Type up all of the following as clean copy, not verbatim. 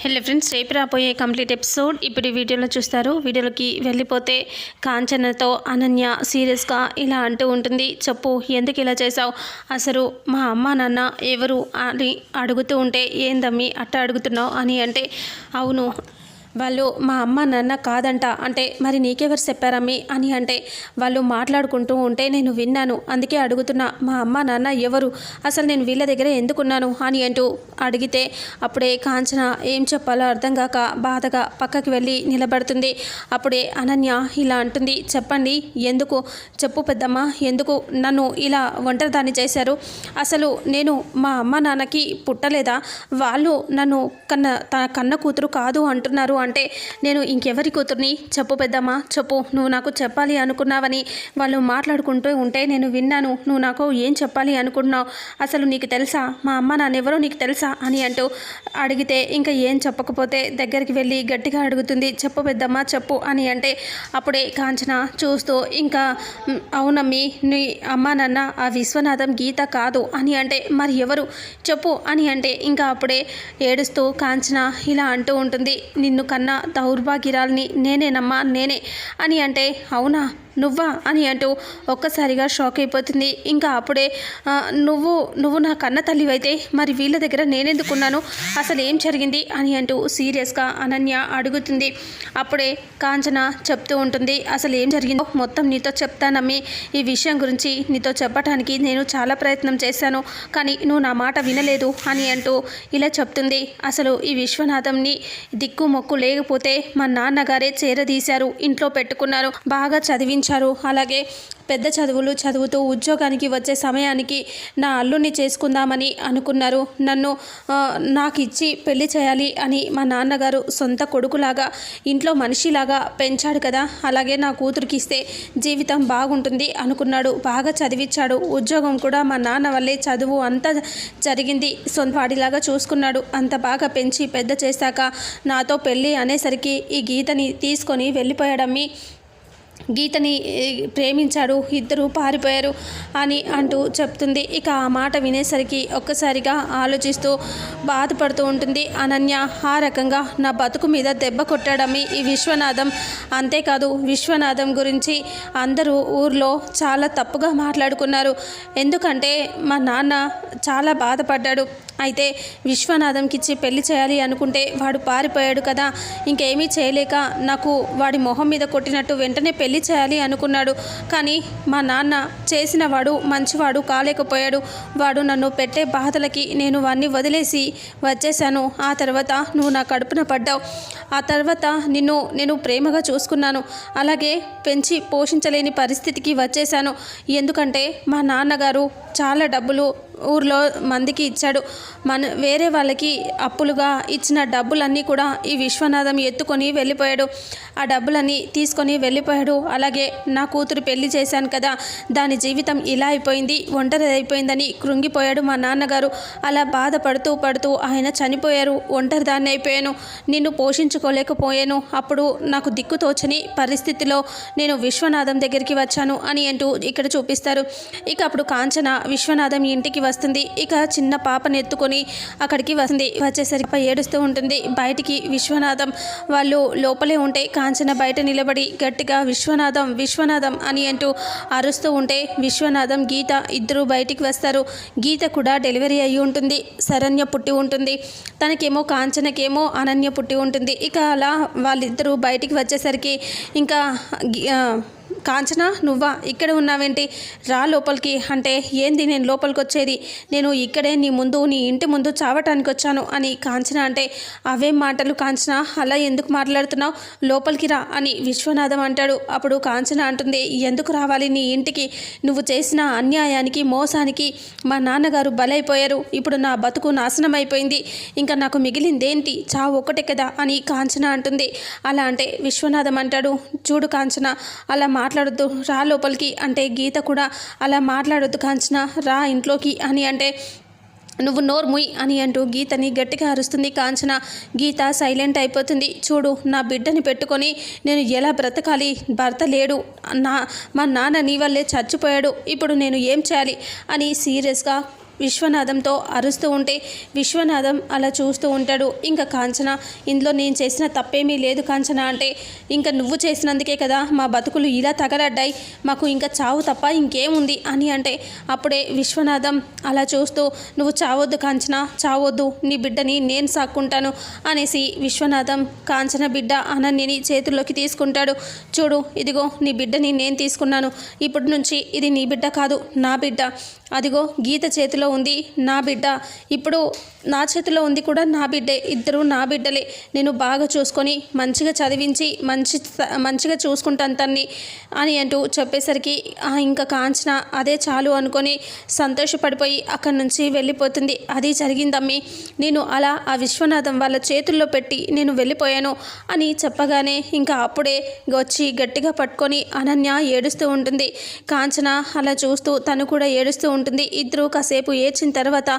Hello friends, రేపు రాబోయే complete episode ఇప్పుడు ఈ వీడియోలో చూస్తారు. వీడియోలోకి వెళ్ళిపోతే కాంచనతో అనన్య సీరియస్గా ఇలా అంటూ ఉంటుంది. చెప్పు, ఎందుకు ఇలా చేసావు? అసలు మా అమ్మ నాన్న ఎవరు అని అడుగుతూ ఉంటే ఏందమ్మి అట్ట అడుగుతున్నావు అని అంటే, అవును వాళ్ళు మా అమ్మ నాన్న కాదంట. అంటే మరి నీకెవరు చెప్పారమ్మి అని అంటే, వాళ్ళు మాట్లాడుకుంటూ ఉంటే నేను విన్నాను, అందుకే అడుగుతున్నా. మా అమ్మ నాన్న ఎవరు? అసలు నేను వీళ్ళ దగ్గర ఎందుకున్నాను అని అంటూ అడిగితే అప్పుడే కాంచన ఏం చెప్పాలో అర్థం కాక బాధగా పక్కకి వెళ్ళి నిలబడుతుంది. అప్పుడే అనన్య ఇలా అంటుంది, చెప్పండి, ఎందుకు చెప్పు పెద్దమ్మ, ఎందుకు నన్ను ఇలా ఒంటరిదాన్ని చేశారు? అసలు నేను మా అమ్మ నాన్నకి పుట్టలేదా? వాళ్ళు నన్ను కన్న కూతురు కాదు అంటున్నారు అంటే నేను ఇంకెవరి కూతుర్ని? చెప్పు పెద్దమ్మ, చెప్పు, నువ్వు నాకు చెప్పాలి అనుకున్నావని వాళ్ళు మాట్లాడుకుంటూ ఉంటే నేను విన్నాను. నువ్వు నాకు ఏం చెప్పాలి అనుకుంటున్నావు? అసలు నీకు తెలుసా మా అమ్మ నాన్నెవరో నీకు తెలుసా అని అంటూ అడిగితే ఇంకా ఏం చెప్పకపోతే దగ్గరికి వెళ్ళి గట్టిగా అడుగుతుంది, చెప్పు పెద్దమ్మ చెప్పు అని అంటే అప్పుడే కాంచన చూస్తూ ఇంకా అవునమ్మి, నీ అమ్మ నాన్న ఆ విశ్వనాథం గీత కాదు అని అంటే మరి ఎవరు చెప్పు అని అంటే ఇంకా అప్పుడే ఏడుస్తూ కాంచన ఇలా అంటూ ఉంటుంది, నిన్ను కన్నా దౌర్భాగ్యురాల్ని నేనేనమ్మా, నేనే అని అంటే అవునా నువ్వా అని అంటూ ఒక్కసారిగా షాక్ అయిపోతుంది. ఇంకా అప్పుడే నువ్వు నా కన్న తల్లివైతే మరి వీళ్ళ దగ్గర నేనెందుకున్నాను? అసలు ఏం జరిగింది అని అంటూ సీరియస్గా అనన్య అడుగుతుంది. అప్పుడే కాంచన చెప్తూ ఉంటుంది, అసలు ఏం జరిగిందో మొత్తం నీతో చెప్తానమ్మి. ఈ విషయం గురించి నీతో చెప్పడానికి నేను చాలా ప్రయత్నం చేశాను, కానీ నువ్వు నా మాట వినలేదు అని అంటూ ఇలా చెప్తుంది. అసలు ఈ విశ్వనాథంని దిక్కు మొక్కు లేకపోతే మా నాన్నగారే చేరదీశారు, ఇంట్లో పెట్టుకున్నారు, బాగా చదివించారు. అలాగే పెద్ద చదువులు చదువుతూ ఉద్యోగానికి వచ్చే సమయానికి నా అల్లుని చేసుకుందామని అనుకున్నారు. నన్ను నాకు ఇచ్చి పెళ్లి చేయాలి అని మా నాన్నగారు సొంత కొడుకులాగా ఇంట్లో మనిషిలాగా పెంచాడు కదా, అలాగే నా కూతురికి ఇస్తే జీవితం బాగుంటుంది అనుకున్నాడు. బాగా చదివించాడు, ఉద్యోగం కూడా మా నాన్న వల్లే చదువు అంతా జరిగింది. సొంత వాడిలాగా చూసుకున్నాడు. అంత బాగా పెంచి పెద్ద చేశాక నాతో పెళ్ళి అనేసరికి ఈ గీతని తీసుకొని వెళ్ళిపోయాడమ్మి. గీతని ప్రేమించాడు, ఇద్దరు పారిపోయారు అని అంటూ చెప్తుంది. ఇక ఆ మాట వినేసరికి ఒక్కసారిగా ఆలోచిస్తూ బాధపడుతూ ఉంటుంది అనన్య. ఆ రకంగా నా బతుకు మీద దెబ్బ కొట్టాడమ్మి ఈ విశ్వనాథం. అంతేకాదు, విశ్వనాథం గురించి అందరూ ఊర్లో చాలా తప్పుగా మాట్లాడుకున్నారు. ఎందుకంటే మా నాన్న చాలా బాధపడ్డాడు. అయితే విశ్వనాథంకి ఇచ్చి పెళ్లి చేయాలి అనుకుంటే వాడు పారిపోయాడు కదా, ఇంకేమీ చేయలేక నాకు వాడి మొహం మీద కొట్టినట్టు వెంటనే పెళ్లి చేయాలి అనుకున్నాడు. కానీ మా నాన్న చేసిన వాడు మంచివాడు కాలేకపోయాడు. వాడు నన్ను పెట్టే బాధలకి నేను వాడిని వదిలేసి వచ్చేసాను. ఆ తర్వాత నువ్వు నా కడుపున పడ్డావు. ఆ తర్వాత నేను ప్రేమగా చూసుకున్నాను. అలాగే పెంచి పోషించలేని పరిస్థితికి వచ్చేసాను. ఎందుకంటే మా నాన్నగారు చాలా డబ్బులు ఊర్లో మందికి ఇచ్చాడు. వేరే వాళ్ళకి అప్పులుగా ఇచ్చిన డబ్బులన్నీ కూడా ఈ విశ్వనాథం ఎత్తుకొని వెళ్ళిపోయాడు. ఆ డబ్బులన్నీ తీసుకొని వెళ్ళిపోయాడు. అలాగే నా కూతురు పెళ్లి చేశాను కదా, దాని జీవితం ఇలా అయిపోయింది, ఒంటరి అయిపోయిందని కృంగిపోయాడు మా నాన్నగారు. అలా బాధపడుతూ ఆయన చనిపోయారు. ఒంటరిదాన్ని అయిపోయాను, నిన్ను పోషించుకోలేకపోయాను. అప్పుడు నాకు దిక్కు తోచని పరిస్థితిలో నేను విశ్వనాథం దగ్గరికి వచ్చాను అని అంటూ ఇక్కడ చూపిస్తారు. ఇక అప్పుడు కాంచన విశ్వనాథం ఇంటికి వస్తుంది. ఇక చిన్న పాపను ఎత్తుకొని అక్కడికి వస్తుంది. వచ్చేసరికి ఏడుస్తూ ఉంటుంది. బయటికి విశ్వనాథం వాళ్ళు లోపలే ఉంటే కాంచన బయట నిలబడి గట్టిగా విశ్వనాథం విశ్వనాథం అని అంటూ అరుస్తూ ఉంటే విశ్వనాథం గీత ఇద్దరు బయటికి వస్తారు. గీత కూడా డెలివరీ అయ్యి ఉంటుంది. శరణ్య పుట్టి ఉంటుంది. తనకేమో కాంచనకేమో అనన్య పుట్టి ఉంటుంది. ఇక అలా వాళ్ళిద్దరూ బయటికి వచ్చేసరికి ఇంకా కాంచన, నువ్వా ఇక్కడ ఉన్నావేంటి? రా లోపలికి అంటే ఏంది నేను లోపలికి వచ్చేది? నేను ఇక్కడే నీ ఇంటి ముందు చావటానికి వచ్చాను అని కాంచన అంటే, అవేం మాటలు కాంచన, అలా ఎందుకు మాట్లాడుతున్నావు? లోపలికి రా అని విశ్వనాథం అంటాడు. అప్పుడు కాంచన అంటుంది, ఎందుకు రావాలి నీ ఇంటికి? నువ్వు చేసిన అన్యాయానికి మోసానికి మా నాన్నగారు బలైపోయారు. ఇప్పుడు నా బతుకు నాశనం అయిపోయింది. ఇంకా నాకు మిగిలిందేంటి? చావు ఒకటే కదా అని కాంచన అంటుంది. అలా అంటే విశ్వనాథం అంటాడు, చూడు కాంచన, అలా మాట్లాడొద్దు, రా లోపలికి అంటే గీత కూడా అలా మాట్లాడొద్దు కాంచన, రా ఇంట్లోకి అని అంటే నువ్వు నోర్ముయ్ అని అంటూ గీతని గట్టిగా అరుస్తుంది కాంచన. గీత సైలెంట్ అయిపోతుంది. చూడు, నా బిడ్డని పెట్టుకొని నేను ఎలా బ్రతకాలి? భర్త లేడు, మా నాన్న నీ వల్లే చచ్చిపోయాడు, ఇప్పుడు నేను ఏం చేయాలి అని సీరియస్గా విశ్వనాథంతో అరుస్తూ ఉంటే విశ్వనాథం అలా చూస్తూ ఉంటాడు. ఇంకా కాంచన, ఇందులో నేను చేసిన తప్పేమీ లేదు కాంచన అంటే, ఇంకా నువ్వు చేసినందుకే కదా మా బతుకులు ఇలా తగలడ్డాయి, మాకు ఇంకా చావు తప్ప ఇంకేముంది అని అంటే, అప్పుడే విశ్వనాథం అలా చూస్తూ, నువ్వు చావొద్దు కాంచన, చావొద్దు, నీ బిడ్డని నేను సాక్కుంటాను అనేసి విశ్వనాథం కాంచన బిడ్డ అనన్యని చేతుల్లోకి తీసుకుంటాడు. చూడు, ఇదిగో నీ బిడ్డని నేను తీసుకున్నాను, ఇప్పటి నుంచి ఇది నీ బిడ్డ కాదు, నా బిడ్డ. అదిగో గీత చేతిలో ఉంది నా బిడ్డ, ఇప్పుడు నా చేతిలో ఉంది కూడా నా బిడ్డే, ఇద్దరు నా బిడ్డలే. నేను బాగా చూసుకొని మంచిగా చదివించి మంచిగా చూసుకుంటాను తన్ని అని అంటూ చెప్పేసరికి ఇంకా కాంచన అదే చాలు అనుకొని సంతోషపడిపోయి అక్కడి నుంచి వెళ్ళిపోతుంది. అది జరిగిందమ్మి, నేను అలా ఆ విశ్వనాథం వాళ్ళ చేతుల్లో పెట్టి నేను వెళ్ళిపోయాను అని చెప్పగానే ఇంకా అప్పుడే వచ్చి గట్టిగా పట్టుకొని అనన్య ఏడుస్తూ ఉంటుంది. కాంచన అలా చూస్తూ తను కూడా ఏడుస్తూ ఉంటుంది. ఇద్దరు కాసేపు ఏడ్చిన తర్వాత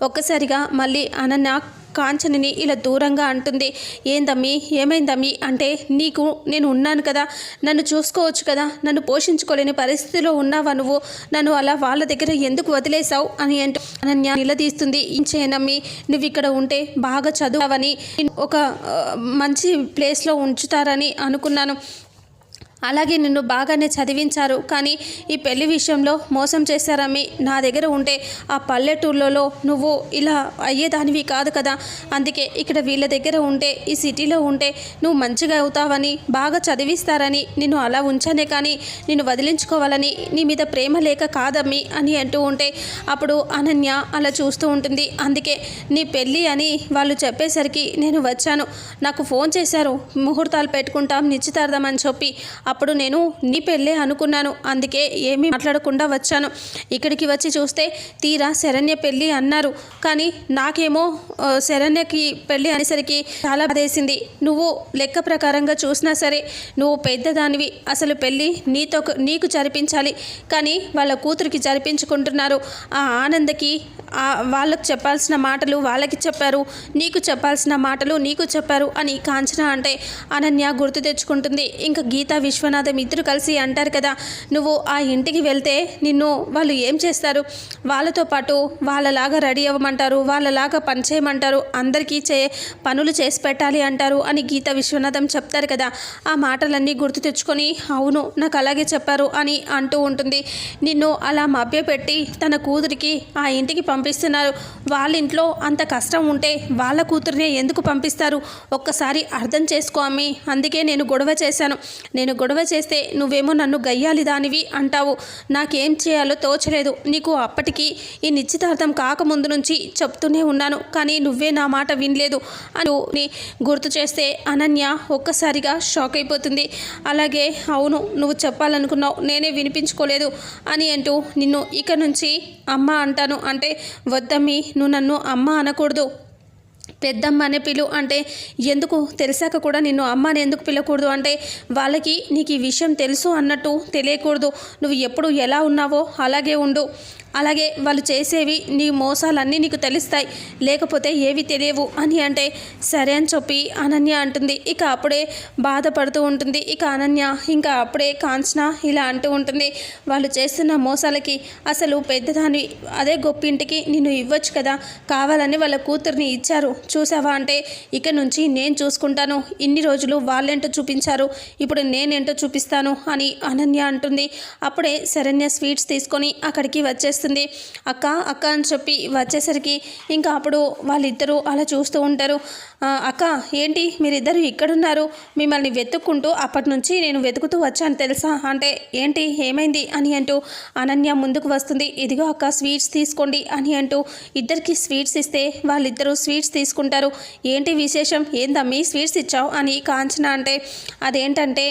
ఒక్కసారిగా మళ్ళీ అనన్య కాంచనని ఇలా దూరంగా అంటుంది. ఏందమ్మి, ఏమైందమ్మి అంటే, నీకు నేను ఉన్నాను కదా, నన్ను చూసుకోవచ్చు కదా, నన్ను పోషించుకోలేని పరిస్థితిలో ఉన్నావా నువ్వు, నన్ను అలా వాళ్ళ దగ్గర ఎందుకు వదిలేసావు అని అంటూ అనన్య నిలదీస్తుంది. ఇంచేనమ్మి, నువ్వు ఇక్కడ ఉంటే బాగా చదువువని, ఒక మంచి ప్లేస్లో ఉంచుతారని అనుకున్నాను, అలాగే నిన్ను బాగానే చదివించారు, కానీ ఈ పెళ్లి విషయంలో మోసం చేశారమ్మి. నా దగ్గర ఉంటే ఆ పల్లెటూర్లలో నువ్వు ఇలా అయ్యేదానివి కాదు కదా, అందుకే ఇక్కడ వీళ్ళ దగ్గర ఉంటే, ఈ సిటీలో ఉంటే నువ్వు మంచిగా అవుతావని, బాగా చదివిస్తారని నిన్ను అలా ఉంచానే, కానీ నిన్ను వదిలించుకోవాలని నీ మీద ప్రేమ లేక కాదమ్మి అని అంటూ ఉంటే అప్పుడు అనన్య అలా చూస్తూ ఉంటుంది. అందుకే నీ పెళ్ళి అని వాళ్ళు చెప్పేసరికి నేను వచ్చాను, నాకు ఫోన్ చేశారు, ముహూర్తాలు పెట్టుకుంటాం, నిశ్చితార్థం అని చెప్పి, అప్పుడు నేను నీ పెళ్ళే అనుకున్నాను, అందుకే ఏమీ మాట్లాడకుండా వచ్చాను. ఇక్కడికి వచ్చి చూస్తే తీరా శరణ్య పెళ్ళి అన్నారు, కానీ నాకేమో శరణ్యకి పెళ్ళి అనేసరికి చాలా బాధేసింది. నువ్వు లెక్క ప్రకారంగా చూసినా సరే నువ్వు పెద్దదానివి, అసలు పెళ్ళి నీకు జరిపించాలి, కానీ వాళ్ళ కూతురికి జరిపించుకుంటున్నారు. ఆ ఆనందకి వాళ్ళకు చెప్పాల్సిన మాటలు వాళ్ళకి చెప్పారు, నీకు చెప్పాల్సిన మాటలు నీకు చెప్పారు అని కాంచన అంటే అనన్య గుర్తు తెచ్చుకుంటుంది. ఇంకా గీత విశ్వనాథం ఇద్దరు కలిసి అంటారు కదా, నువ్వు ఆ ఇంటికి వెళ్తే నిన్ను వాళ్ళు ఏం చేస్తారు, వాళ్ళతో పాటు వాళ్ళలాగా రెడీ అవ్వమంటారు, వాళ్ళలాగా పని చేయమంటారు, అందరికీ పనులు చేసి పెట్టాలి అంటారు అని గీత విశ్వనాథం చెప్తారు కదా, ఆ మాటలన్నీ గుర్తు తెచ్చుకొని అవును నాకు అలాగే చెప్పారు అని అంటూ ఉంటుంది. నిన్ను అలా మభ్యపెట్టి తన కూతురికి ఆ ఇంటికి పంపిస్తున్నారు, వాళ్ళ ఇంట్లో అంత కష్టం ఉంటే వాళ్ళ కూతురినే ఎందుకు పంపిస్తారు, ఒక్కసారి అర్థం చేసుకో అమ్మి, అందుకే నేను గొడవ చేశాను, నేను గొడవ చేస్తే నువ్వేమో నన్ను గయ్యాలి దానివి అంటావు, నాకేం చేయాలో తోచలేదు, నీకు అప్పటికి ఈ నిశ్చితార్థం కాకముందు నుంచి చెప్తూనే ఉన్నాను, కానీ నువ్వే నా మాట వినలేదు అని గుర్తు చేస్తే అనన్య ఒక్కసారిగా షాక్ అయిపోతుంది. అలాగే అవును నువ్వు చెప్పాలనుకున్నావు, నేనే వినిపించుకోలేదు అని అంటూ నిన్ను ఇక నుంచి అమ్మ అంటాను అంటే, వద్దమ్మి నువ్వు నన్ను అమ్మ అనకూడదు, పెద్దమ్మ అనే పిలు అంటే, ఎందుకు తెలిసాక కూడా నిన్ను అమ్మ అని ఎందుకు పిలకూడదు అంటే, వాళ్ళకి నీకు ఈ విషయం తెలుసు అన్నట్టు తెలియకూడదు, నువ్వు ఎప్పుడు ఎలా ఉన్నావో అలాగే ఉండు, అలాగే వాళ్ళు చేసేవి నీ మోసాలన్నీ నీకు తెలుస్తాయి, లేకపోతే ఏవి తెలియవు అని అంటే సరే అని చెప్పి అనన్య అంటుంది. ఇక అప్పుడే బాధపడుతూ ఉంటుంది. ఇక అనన్య ఇంకా అప్పుడే కాంచన ఇలా అంటూ ఉంటుంది, వాళ్ళు చేస్తున్న మోసాలకి అసలు పెద్దదాని అదే గొప్పింటికి నిన్ను ఇవ్వచ్చు కదా, కావాలని వాళ్ళ కూతుర్ని ఇచ్చారు చూసావా అంటే, ఇక నుంచి నేను చూసుకుంటాను, ఇన్ని రోజులు వాళ్ళేంటో చూపించారు, ఇప్పుడు నేనేంటో చూపిస్తాను అని అనన్య అంటుంది. అప్పుడే శరణ్య స్వీట్స్ తీసుకొని అక్కడికి వచ్చేస్తుంది. అక్క అక్క అని చెప్పి వచ్చేసరికి ఇంకా అప్పుడు వాళ్ళిద్దరూ అలా చూస్తూ ఉంటారు. అక్క ఏంటి మీరిద్దరు ఇక్కడున్నారు, మిమ్మల్ని వెతుక్కుంటూ అప్పటి నుంచి నేను వెతుకుతూ వచ్చాను తెలుసా అంటే, ఏంటి ఏమైంది అని అంటూ అనన్య ముందుకు వస్తుంది. ఇదిగో అక్క స్వీట్స్ తీసుకోండి అని అంటూ ఇద్దరికి స్వీట్స్ ఇస్తే వాళ్ళిద్దరూ స్వీట్స్ తీసుకుంటారు. ఏంటి విశేషం, ఏందమ్మీ స్వీట్స్ ఇచ్చావు అని కాంచన అంటే, అదేంటంటే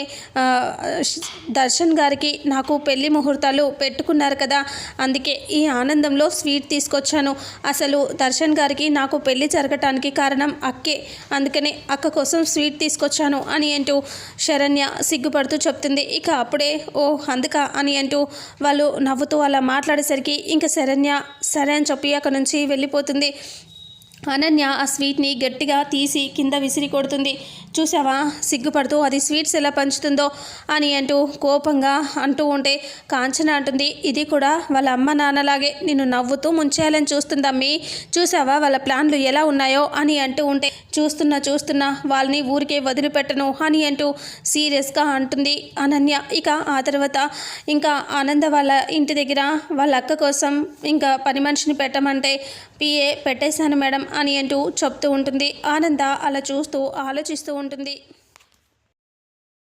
దర్శన్ గారికి నాకు పెళ్లి ముహూర్తాలు పెట్టుకున్నారు కదా, అందుకే ఈ ఆనందంలో స్వీట్ తీసుకొచ్చాను, అసలు దర్శన్ గారికి నాకు పెళ్లి జరగటానికి కారణం అక్కే, అందుకనే అక్క కోసం స్వీట్ తీసుకొచ్చాను అని అంటూ శరణ్య సిగ్గుపడుతూ చెప్తుంది. ఇక అప్పుడే ఓ అందుక అని అంటూ వాళ్ళు నవ్వుతూ అలా మాట్లాడేసరికి ఇంకా శరణ్య సరే అని చెప్పి అక్కడ నుంచి వెళ్ళిపోతుంది. అనన్య ఆ స్వీట్ని గట్టిగా తీసి కింద విసిరి కొడుతుంది. చూసావా సిగ్గుపడుతూ అది స్వీట్స్ ఎలా పంచుతుందో అని అంటూ కోపంగా అంటూ ఉంటే కాంచన అంటుంది, ఇది కూడా వాళ్ళ అమ్మ నాన్నలాగే నిన్ను నవ్వుతూ ముంచేయాలని చూస్తుందమ్మి. చూసావా వాళ్ళ ప్లాన్లు ఎలా ఉన్నాయో అని అంటూ ఉంటే చూస్తున్నా వాళ్ళని ఊరికే వదిలిపెట్టను అని అంటూ సీరియస్గా అంటుంది అనన్య. ఇక ఆ తర్వాత ఇంకా ఆనంద వాళ్ళ ఇంటి దగ్గర వాళ్ళ అక్క కోసం ఇంకా పని మనిషిని పెట్టమంటే పిఏ పెట్టేశాను మేడం అని అంటూ చెప్తూ ఉంటుంది. ఆనంద అలా చూస్తూ ఆలోచిస్తూ ఉంటుంది.